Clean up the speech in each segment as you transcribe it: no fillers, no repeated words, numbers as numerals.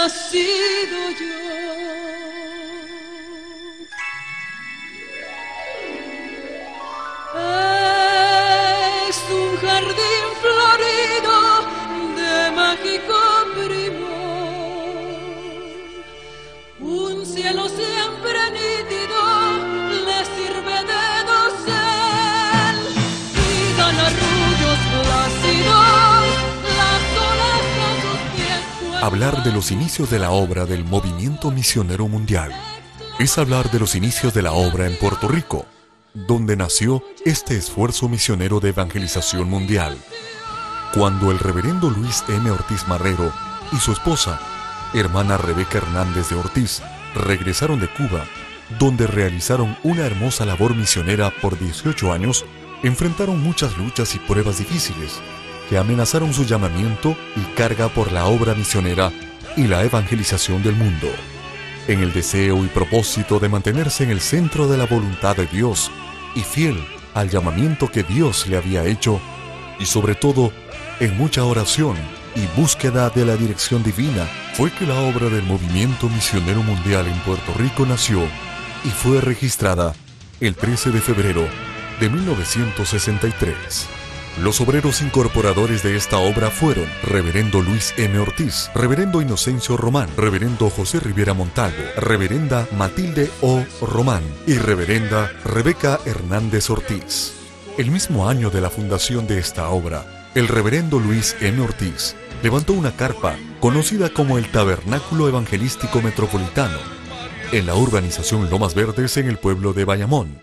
nacido yo. Es un jardín florido de mágico primor, un cielo siempre nítido le sirve de dosel, y dan arrullos plácidos las olas a sus pies. Hablar de los inicios de la obra del movimiento misionero mundial es hablar de los inicios de la obra en Puerto Rico, donde nació este esfuerzo misionero de evangelización mundial. Cuando el reverendo Luis M. Ortiz Marrero y su esposa, hermana Rebeca Hernández de Ortiz, regresaron de Cuba, donde realizaron una hermosa labor misionera por 18 años, enfrentaron muchas luchas y pruebas difíciles que amenazaron su llamamiento y carga por la obra misionera y la evangelización del mundo. En el deseo y propósito de mantenerse en el centro de la voluntad de Dios y fiel al llamamiento que Dios le había hecho, y sobre todo en mucha oración y búsqueda de la dirección divina, fue que la obra del movimiento misionero mundial en Puerto Rico nació y fue registrada el 13 de febrero de 1963. Los obreros incorporadores de esta obra fueron Reverendo Luis M. Ortiz, Reverendo Inocencio Román, Reverendo José Rivera Montalvo, Reverenda Matilde O. Román y Reverenda Rebeca Hernández Ortiz. El mismo año de la fundación de esta obra, el Reverendo Luis M. Ortiz levantó una carpa conocida como el Tabernáculo Evangelístico Metropolitano en la urbanización Lomas Verdes en el pueblo de Bayamón.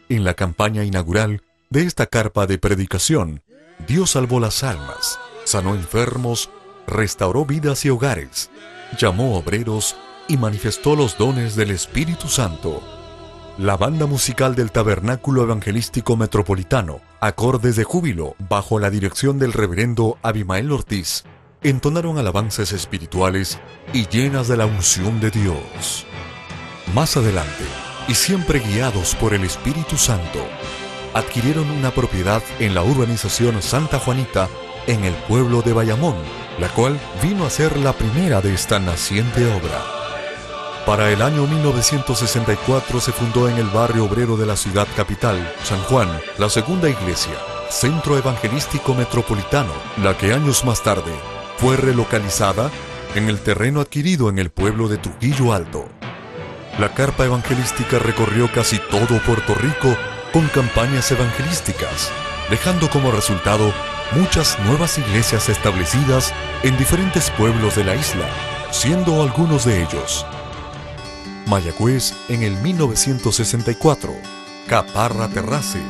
En la campaña inaugural de esta carpa de predicación, Dios salvó las almas, sanó enfermos, restauró vidas y hogares, llamó obreros y manifestó los dones del Espíritu Santo. La banda musical del Tabernáculo Evangelístico Metropolitano, Acordes de Júbilo, bajo la dirección del reverendo Abimael Ortiz, entonaron alabanzas espirituales y llenas de la unción de Dios. Más adelante, y siempre guiados por el Espíritu Santo, adquirieron una propiedad en la urbanización Santa Juanita, en el pueblo de Bayamón, la cual vino a ser la primera de esta naciente obra. Para el año 1964 se fundó en el barrio obrero de la ciudad capital, San Juan, la segunda iglesia, Centro Evangelístico Metropolitano, la que años más tarde fue relocalizada en el terreno adquirido en el pueblo de Trujillo Alto. La carpa evangelística recorrió casi todo Puerto Rico con campañas evangelísticas, dejando como resultado muchas nuevas iglesias establecidas en diferentes pueblos de la isla, siendo algunos de ellos Mayagüez en el 1964, Caparra Terrace,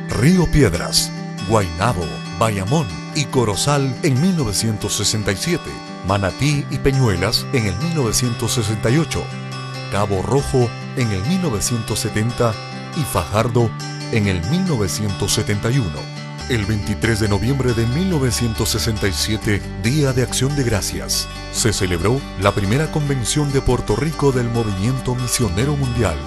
Río Piedras, Guaynabo, Bayamón y Corozal en 1967, Manatí y Peñuelas en el 1968, Cabo Rojo en el 1970 y Fajardo en el 1971. El 23 de noviembre de 1967, Día de Acción de Gracias, se celebró la primera convención de Puerto Rico del Movimiento Misionero Mundial,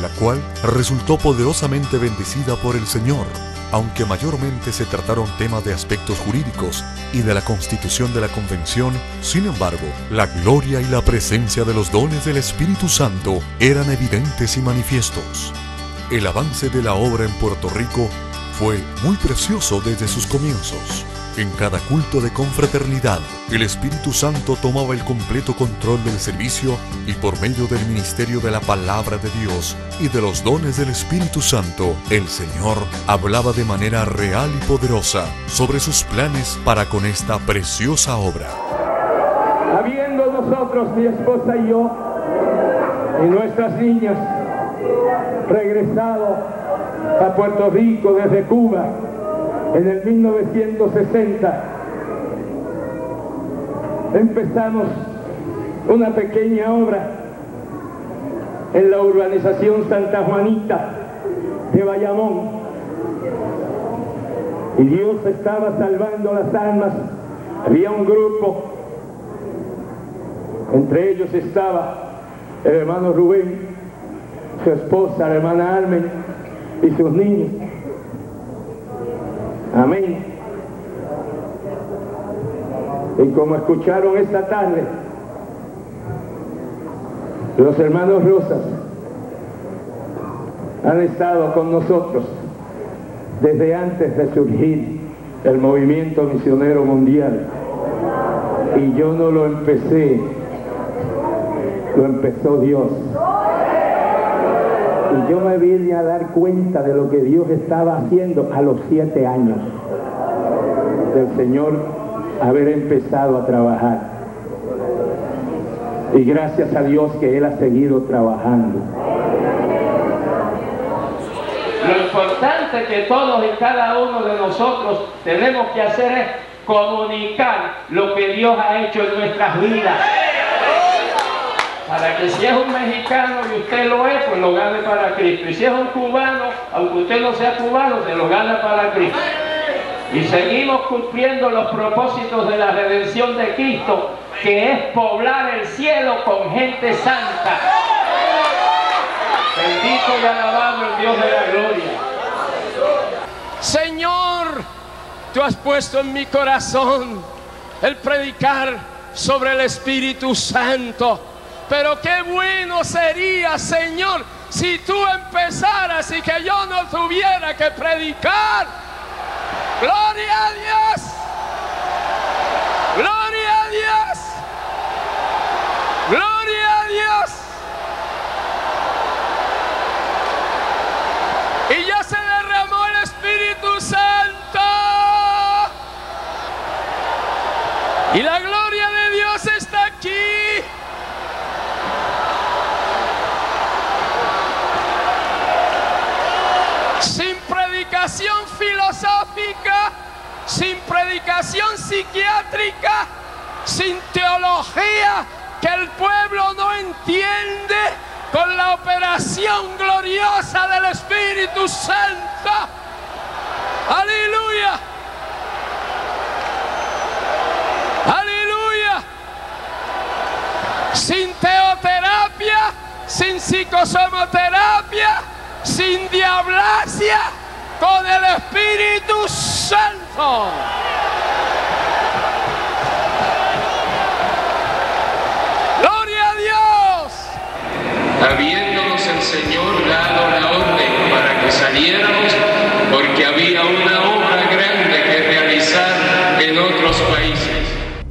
la cual resultó poderosamente bendecida por el Señor, aunque mayormente se trataron temas de aspectos jurídicos y de la constitución de la convención. Sin embargo, la gloria y la presencia de los dones del Espíritu Santo eran evidentes y manifiestos. El avance de la obra en Puerto Rico fue muy precioso desde sus comienzos. En cada culto de confraternidad, el Espíritu Santo tomaba el completo control del servicio y por medio del ministerio de la palabra de Dios y de los dones del Espíritu Santo, el Señor hablaba de manera real y poderosa sobre sus planes para con esta preciosa obra. Habiendo nosotros, mi esposa y yo, y nuestras niñas, regresado a Puerto Rico desde Cuba en el 1960, empezamos una pequeña obra en la urbanización Santa Juanita de Bayamón, y Dios estaba salvando las almas. Había un grupo, entre ellos estaba el hermano Rubén, su esposa, la hermana Almen y sus niños. Amén. Y como escucharon esta tarde, Los hermanos Rosas han estado con nosotros desde antes de surgir el movimiento misionero mundial. Y yo no lo empecé, lo empezó Dios. Y yo me vine a dar cuenta de lo que Dios estaba haciendo a los 7 años del Señor haber empezado a trabajar. Y gracias a Dios que Él ha seguido trabajando. Lo importante que todos y cada uno de nosotros tenemos que hacer es comunicar lo que Dios ha hecho en nuestras vidas. Para que si es un mexicano y usted lo es, pues lo gane para Cristo. Y si es un cubano, aunque usted no sea cubano, se lo gana para Cristo. Y seguimos cumpliendo los propósitos de la redención de Cristo, que es poblar el cielo con gente santa. Bendito y alabado el Dios de la gloria. Señor, Tú has puesto en mi corazón el predicar sobre el Espíritu Santo. Pero qué bueno sería, Señor, si Tú empezaras y que yo no tuviera que predicar. ¡Gloria a Dios! ¡Gloria a Dios! ¡Gloria a Dios! Y ya se derramó el Espíritu Santo. Y la gloria de Dios está aquí. Sin predicación filosófica, sin predicación psiquiátrica, sin teología que el pueblo no entiende, con la operación gloriosa del Espíritu Santo. ¡Aleluya! ¡Aleluya! Sin teoterapia, sin psicosomoterapia, sin diablacia, con el Espíritu Santo. ¡Gloria a Dios! Habiéndonos el Señor dado la orden para que saliéramos, porque había una obra grande que realizar en otros países.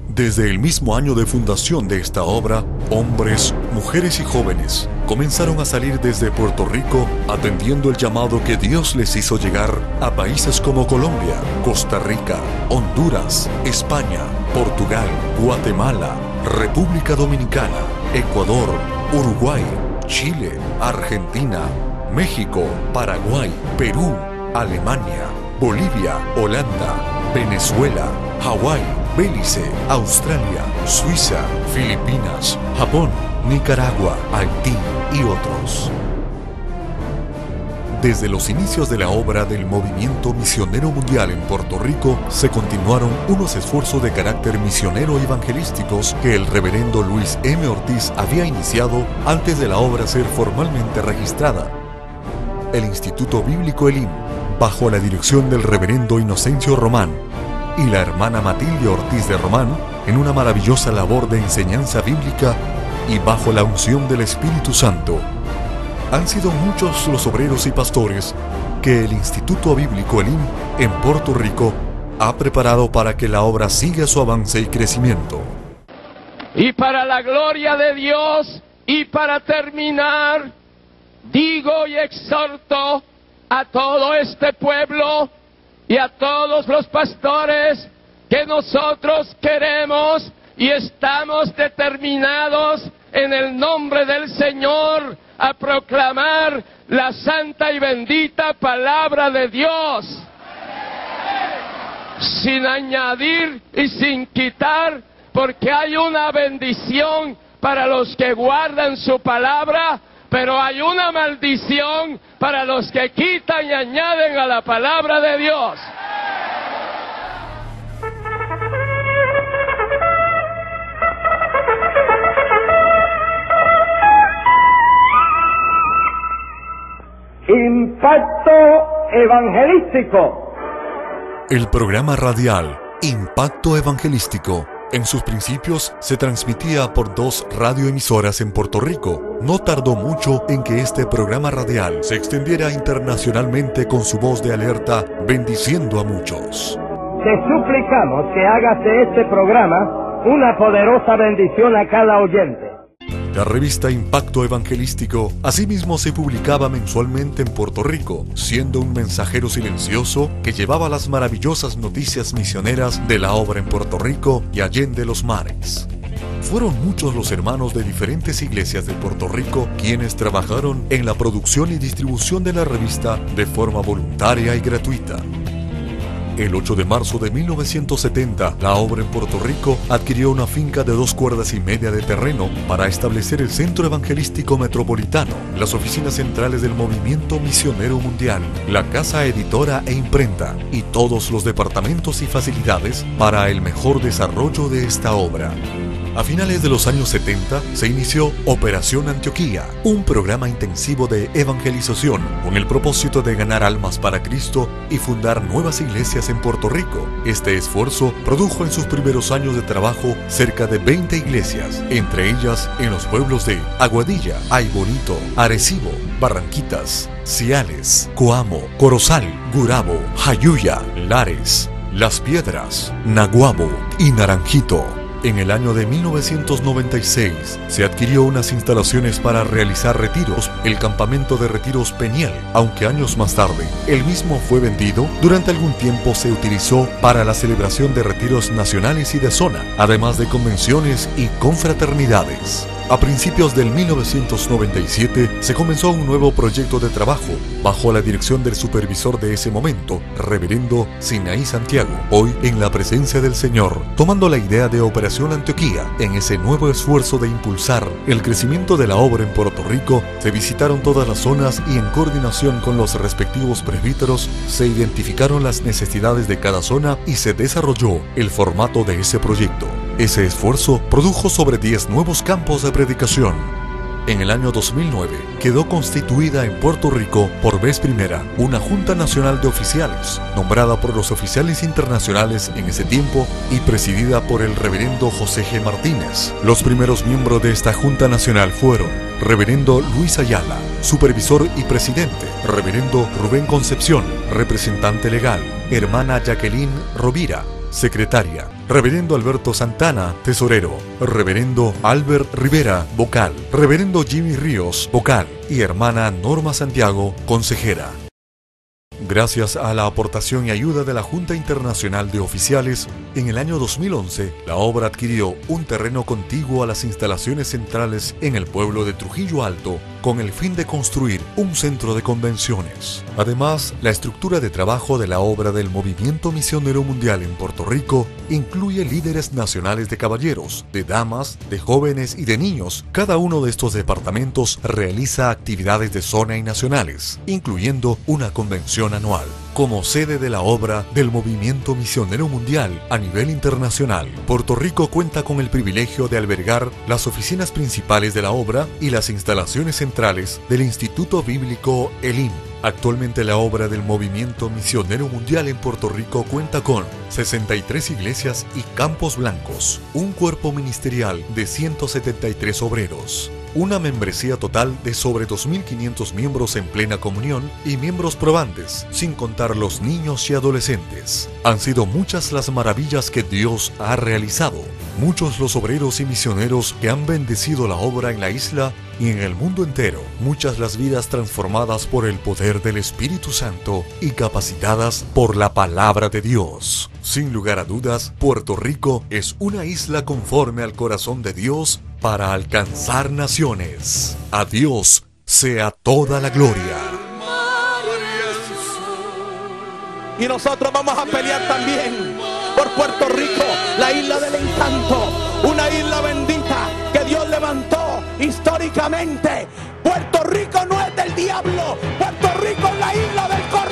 Desde el mismo año de fundación de esta obra, hombres, mujeres y jóvenes comenzaron a salir desde Puerto Rico atendiendo el llamado que Dios les hizo llegar a países como Colombia, Costa Rica, Honduras, España, Portugal, Guatemala, República Dominicana, Ecuador, Uruguay, Chile, Argentina, México, Paraguay, Perú, Alemania, Bolivia, Holanda, Venezuela, Hawái, Belice, Australia, Suiza, Filipinas, Japón, Nicaragua, Haití y otros. Desde los inicios de la obra del Movimiento Misionero Mundial en Puerto Rico, se continuaron unos esfuerzos de carácter misionero evangelísticos que el reverendo Luis M. Ortiz había iniciado antes de la obra ser formalmente registrada. El Instituto Bíblico Elim, bajo la dirección del reverendo Inocencio Román, y la hermana Matilde Ortiz de Román, en una maravillosa labor de enseñanza bíblica y bajo la unción del Espíritu Santo. Han sido muchos los obreros y pastores que el Instituto Bíblico Elim en Puerto Rico ha preparado para que la obra siga su avance y crecimiento. Y para la gloria de Dios, y para terminar, digo y exhorto a todo este pueblo y a todos los pastores que nosotros queremos y estamos determinados en el nombre del Señor a proclamar la santa y bendita palabra de Dios, sin añadir y sin quitar, porque hay una bendición para los que guardan su palabra, pero hay una maldición para los que quitan y añaden a la palabra de Dios. Impacto Evangelístico. El programa radial Impacto Evangelístico En sus principios se transmitía por 2 radioemisoras en Puerto Rico. No tardó mucho en que este programa radial se extendiera internacionalmente con su voz de alerta, bendiciendo a muchos. Te suplicamos que hagas de este programa una poderosa bendición a cada oyente. La revista Impacto Evangelístico asimismo se publicaba mensualmente en Puerto Rico, siendo un mensajero silencioso que llevaba las maravillosas noticias misioneras de la obra en Puerto Rico y allende los mares. Fueron muchos los hermanos de diferentes iglesias de Puerto Rico quienes trabajaron en la producción y distribución de la revista de forma voluntaria y gratuita. El 8 de marzo de 1970, la obra en Puerto Rico adquirió una finca de 2 cuerdas y media de terreno para establecer el Centro Evangelístico Metropolitano, las oficinas centrales del Movimiento Misionero Mundial, la casa editora e imprenta y todos los departamentos y facilidades para el mejor desarrollo de esta obra. A finales de los años 70 se inició Operación Antioquía, un programa intensivo de evangelización con el propósito de ganar almas para Cristo y fundar nuevas iglesias en Puerto Rico. Este esfuerzo produjo en sus primeros años de trabajo cerca de 20 iglesias, entre ellas en los pueblos de Aguadilla, Ay Bonito, Arecibo, Barranquitas, Ciales, Coamo, Corozal, Gurabo, Jayuya, Lares, Las Piedras, Naguabo y Naranjito. En el año de 1996 se adquirió unas instalaciones para realizar retiros, el campamento de retiros Peniel, aunque años más tarde el mismo fue vendido. Durante algún tiempo se utilizó para la celebración de retiros nacionales y de zona, además de convenciones y confraternidades. A principios del 1997 se comenzó un nuevo proyecto de trabajo bajo la dirección del supervisor de ese momento, reverendo Sinaí Santiago, hoy en la presencia del Señor, tomando la idea de Operación Antioquía. En ese nuevo esfuerzo de impulsar el crecimiento de la obra en Puerto Rico, se visitaron todas las zonas y en coordinación con los respectivos presbíteros se identificaron las necesidades de cada zona y se desarrolló el formato de ese proyecto. Ese esfuerzo produjo sobre 10 nuevos campos de predicación. En el año 2009 quedó constituida en Puerto Rico por vez primera una Junta Nacional de Oficiales, nombrada por los oficiales internacionales en ese tiempo y presidida por el reverendo José G. Martínez. Los primeros miembros de esta Junta Nacional fueron reverendo Luis Ayala, supervisor y presidente, reverendo Rubén Concepción, representante legal, hermana Jacqueline Rovira, secretaria, reverendo Alberto Santana, tesorero, reverendo Albert Rivera, vocal, reverendo Jimmy Ríos, vocal, y hermana Norma Santiago, consejera. Gracias a la aportación y ayuda de la Junta Internacional de Oficiales, en el año 2011, la obra adquirió un terreno contiguo a las instalaciones centrales en el pueblo de Trujillo Alto, con el fin de construir un centro de convenciones. Además, la estructura de trabajo de la obra del Movimiento Misionero Mundial en Puerto Rico incluye líderes nacionales de caballeros, de damas, de jóvenes y de niños. Cada uno de estos departamentos realiza actividades de zona y nacionales, incluyendo una convención anual. Como sede de la obra del Movimiento Misionero Mundial a nivel internacional, Puerto Rico cuenta con el privilegio de albergar las oficinas principales de la obra y las instalaciones centrales del Instituto Bíblico Elim. Actualmente la obra del Movimiento Misionero Mundial en Puerto Rico cuenta con 63 iglesias y campos blancos, un cuerpo ministerial de 173 obreros, una membresía total de sobre 2.500 miembros en plena comunión y miembros probantes, sin contar los niños y adolescentes. Han sido muchas las maravillas que Dios ha realizado, muchos los obreros y misioneros que han bendecido la obra en la isla y en el mundo entero, muchas las vidas transformadas por el poder del Espíritu Santo y capacitadas por la palabra de Dios. Sin lugar a dudas, Puerto Rico es una isla conforme al corazón de Dios para alcanzar naciones. A Dios sea toda la gloria. Y nosotros vamos a pelear también por Puerto Rico, la isla del encanto, una isla bendita que Dios levantó históricamente. Puerto Rico no es del diablo, Puerto Rico es la isla del corazón.